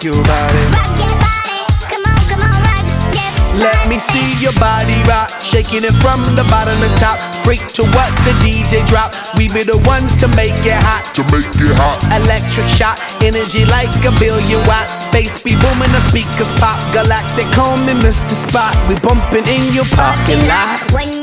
your body. Rock your body, come on, rock your body. Let me see your body rock, shaking it from the bottom to top. Freak to what the DJ drop. We be the ones to make it hot. Electric shock, energy like a billion watts. Space be booming, the speakers pop. Galactic, call me Mr. Spot. We bumping in your parking lot. When